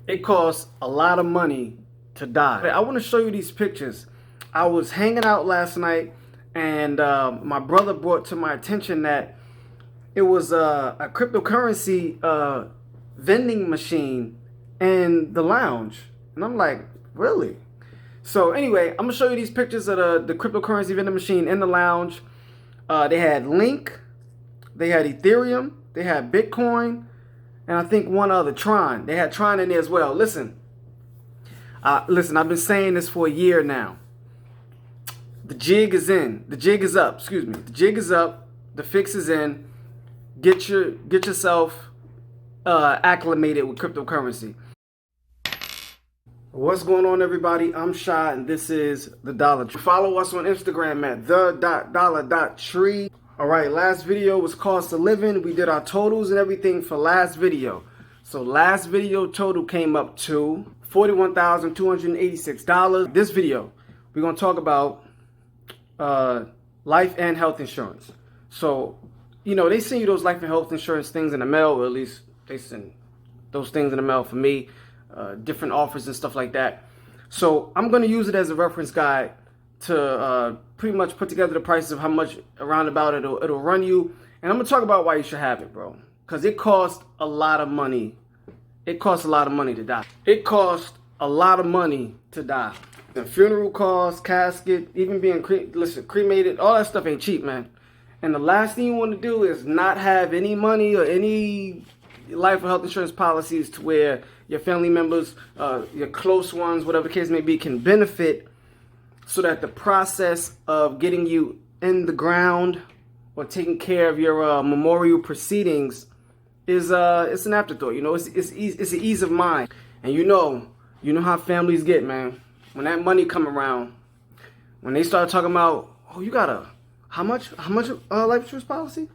It costs a lot of money to die. I want to show you these pictures. I was hanging out last night, and my brother brought to my attention that it was a cryptocurrency vending machine in the lounge. And I'm like, really? So anyway, I'm going to show you these pictures of the cryptocurrency vending machine in the lounge. They had Link, they had Ethereum, they had Bitcoin, and I think one other, Tron. They had Tron in there as well. Listen, I've been saying this for a year now. The jig is in. The jig is up. Excuse me. The jig is up. The fix is in. Get yourself acclimated with cryptocurrency. What's going on, everybody? I'm Shy, and this is The Dollar.Tree. Follow us on Instagram at The.Dollar.Tree. All right, last video was cost of living. We did our totals and everything for last video. So last video total came up to $41,286. This video, we're going to talk about life and health insurance. So, you know, they send you those life and health insurance things in the mail, or at least they send those things in the mail for me, different offers and stuff like that. So I'm going to use it as a reference guide to pretty much put together the prices of how much around about it'll run you. And I'm going to talk about why you should have it, bro. Because it costs a lot of money. It costs a lot of money to die. It costs a lot of money to die. The funeral costs, casket, even being cremated, all that stuff ain't cheap, man. And the last thing you want to do is not have any money or any life or health insurance policies to where your family members, your close ones, whatever the case may be, can benefit, so that the process of getting you in the ground or taking care of your memorial proceedings is it's an afterthought. You know, it's an ease of mind. And you know how families get, man. When that money come around, when they start talking about, oh, you got how much life insurance policy?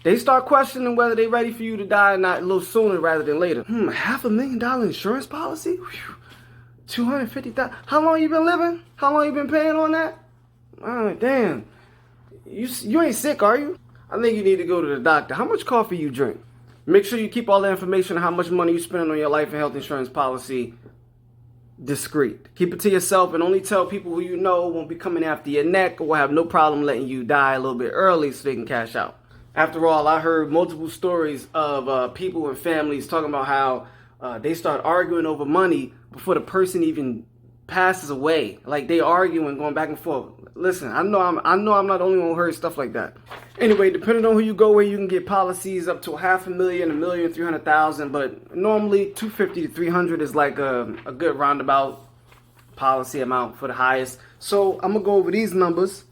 They start questioning whether they're ready for you to die or not a little sooner rather than later. $500,000 insurance policy? Whew. $250,000. How long you been living? How long you been paying on that? Oh, damn. You ain't sick, are you? I think you need to go to the doctor. How much coffee you drink? Make sure you keep all the information on how much money you spending on your life and health insurance policy discreet. Keep it to yourself and only tell people who you know won't be coming after your neck or will have no problem letting you die a little bit early so they can cash out. After all, I heard multiple stories of people and families talking about how they start arguing over money before the person even passes away. Like, they arguing, going back and forth. Listen, I know I'm not the only one who heard stuff like that. Anyway, depending on who you go with, you can get policies up to $500,000, $1,300,000, but normally $250 to $300 is like a good roundabout policy amount for the highest. So I'm gonna go over these numbers.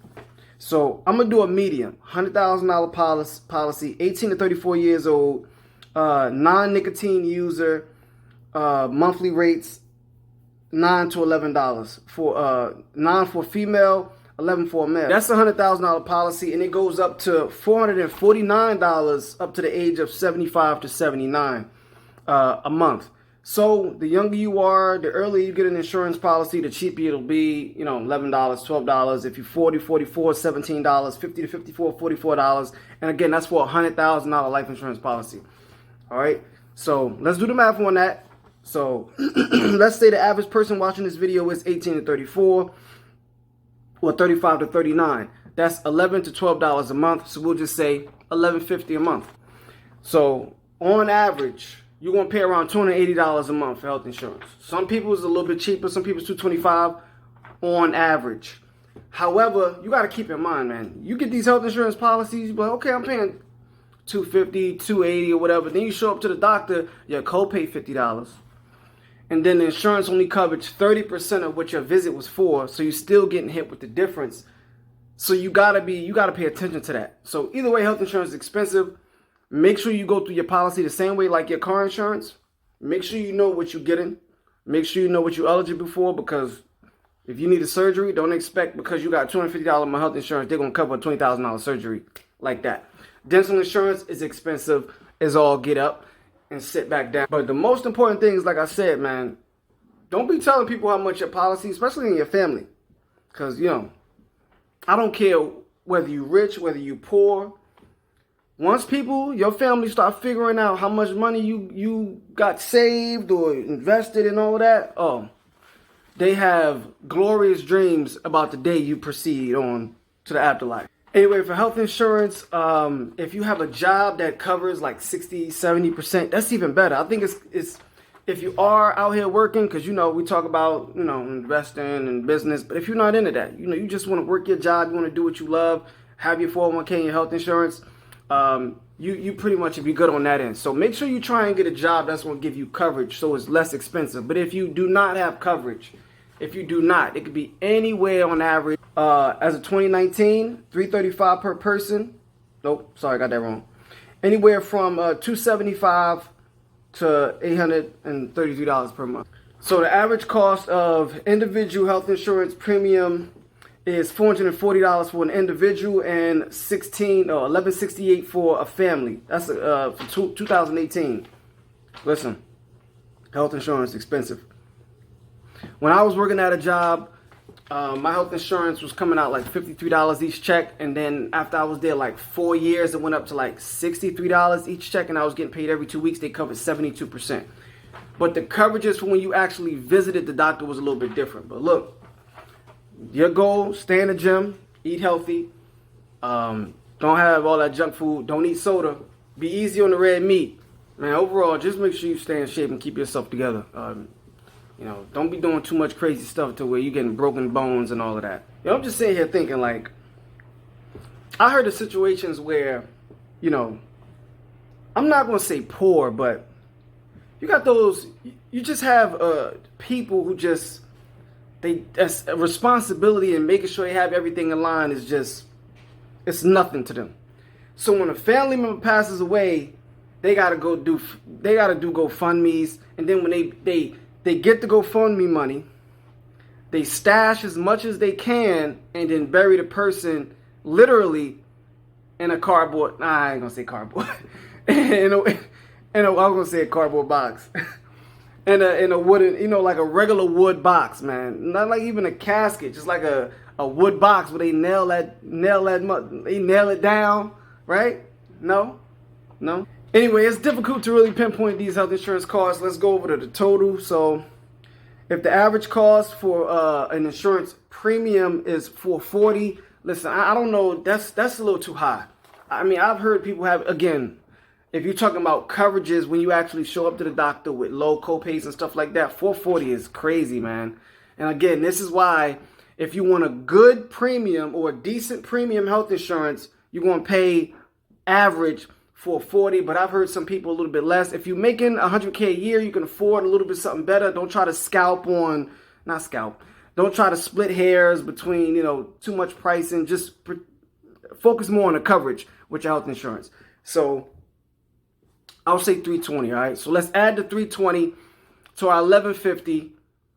So I'm gonna do a medium, $100,000 policy, 18 to 34 years old, non-nicotine user, monthly rates $9 to $11 for $9 for female, $11 for a male. That's a $100,000 policy, and it goes up to $449 up to the age of 75 to 79 a month. So the younger you are, the earlier you get an insurance policy, the cheaper it'll be. You know, $11, $12. If you're 40, 44, $17. 50 to 54, $44. And again, that's for a $100,000 life insurance policy. All right. So let's do the math on that. So let's say the average person watching this video is 18 to 34 or 35 to 39. That's $11 to $12 a month. So we'll just say $11.50 a month. So on average, you're going to pay around $280 a month for health insurance. Some people is a little bit cheaper. Some people is $225 on average. However, you got to keep in mind, man, you get these health insurance policies, you be like, okay, I'm paying $250, $280 or whatever. Then you show up to the doctor, your copay $50. And then the insurance only covers 30% of what your visit was for. So you're still getting hit with the difference. So you gotta pay attention to that. So either way, health insurance is expensive. Make sure you go through your policy the same way like your car insurance. Make sure you know what you're getting. Make sure you know what you're eligible for, because if you need a surgery, don't expect because you got $250 in my health insurance, they're going to cover a $20,000 surgery like that. Dental insurance is expensive as all get up, and sit back down. But the most important thing is, like I said, man, don't be telling people how much your policy, especially in your family. Because, you know, I don't care whether you're rich, whether you're poor. Once your family start figuring out how much money you got saved or invested and all that, oh, they have glorious dreams about the day you proceed on to the afterlife. Anyway, for health insurance, if you have a job that covers like 60, 70%, that's even better. I think it's if you are out here working, because, we talk about, investing and business, but if you're not into that, you just want to work your job, you want to do what you love, have your 401k and your health insurance, you pretty much be good on that end. So make sure you try and get a job that's going to give you coverage so it's less expensive. But if you do not have coverage, it could be anywhere on average. As of 2019, $335 per person. Nope, sorry, I got that wrong. Anywhere from $275 to $833 per month. So the average cost of individual health insurance premium is $440 for an individual and $1168 for a family. That's for 2018. Listen, health insurance is expensive. When I was working at a job, my health insurance was coming out like $53 each check, and then after I was there like 4 years, it went up to like $63 each check, and I was getting paid every 2 weeks. They covered 72%. But the coverages for when you actually visited the doctor was a little bit different. But look, your goal, stay in the gym, eat healthy, don't have all that junk food, don't eat soda, be easy on the red meat. Man, overall, just make sure you stay in shape and keep yourself together. Don't be doing too much crazy stuff to where you're getting broken bones and all of that. I'm just sitting here thinking, like, I heard of situations where, I'm not going to say poor, but you got you just have people who just, that's a responsibility and making sure they have everything in line is just, it's nothing to them. So when a family member passes away, they got to do GoFundMes, and then when they get the GoFundMe money, they stash as much as they can and then bury the person literally in a cardboard. Nah, I ain't gonna say cardboard. I was gonna say a cardboard box. in a wooden, like a regular wood box, man. Not like even a casket, just like a wood box where they nail it down, right? No. Anyway, it's difficult to really pinpoint these health insurance costs. Let's go over to the total. So if the average cost for an insurance premium is $440, listen, I don't know, that's a little too high. I mean, I've heard people have, again, if you're talking about coverages when you actually show up to the doctor with low copays and stuff like that, $440 is crazy, man. And again, this is why if you want a good premium or a decent premium health insurance, you're going to pay average $440, but I've heard some people a little bit less. If you're making $100K a year, you can afford a little bit something better. Don't try to Don't try to split hairs between, too much pricing. Just focus more on the coverage with your health insurance. So I'll say $320, all right? So let's add the $320 to our $1150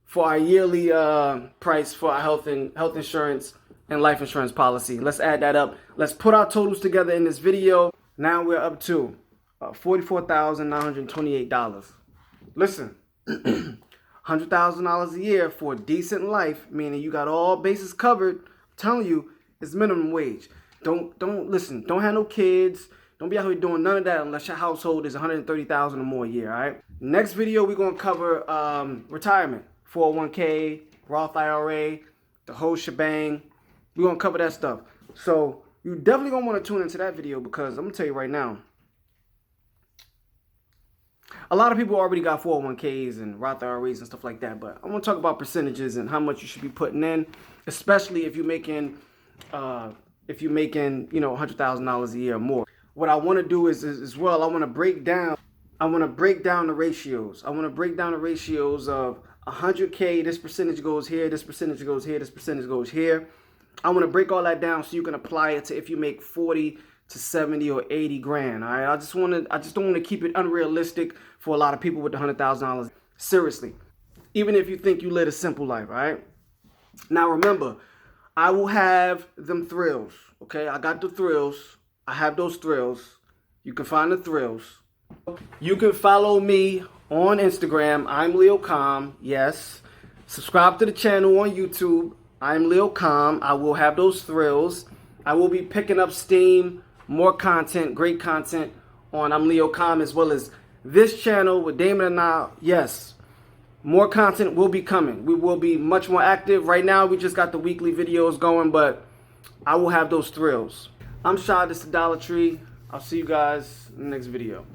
for our yearly price for our health insurance and life insurance policy. Let's add that up. Let's put our totals together in this video. Now we're up to $44,928. Listen, $100,000 a year for a decent life, meaning you got all bases covered. I'm telling you, it's minimum wage. Don't have no kids. Don't be out here doing none of that unless your household is $130,000 or more a year, all right? Next video, we're going to cover retirement, 401k, Roth IRA, the whole shebang. We're going to cover that stuff. So you definitely going to want to tune into that video because I'm going to tell you right now, a lot of people already got 401ks and Roth IRAs and stuff like that, but I want to talk about percentages and how much you should be putting in, especially if you're making, $100,000 a year or more. What I want to do is as well, I want to break down the ratios. I want to break down the ratios of 100K, this percentage goes here, this percentage goes here, this percentage goes here. I want to break all that down so you can apply it to if you make 40 to 70 or 80 grand. All right. I just don't want to keep it unrealistic for a lot of people with the $100,000. Seriously. Even if you think you live a simple life, all right? Now remember, I will have them thrills. Okay, I got the thrills. I have those thrills. You can find the thrills. You can follow me on Instagram. I'm Leo Calm. Yes. Subscribe to the channel on YouTube. I'm Leo Calm. I will have those thrills. I will be picking up steam more content, great content on I'm Leo Com, as well as this channel with Damon and I. Yes, more content will be coming. We will be much more active. Right now, we just got the weekly videos going, but I will have those thrills. I'm Shad, this is The Dollar Tree. I'll see you guys in the next video.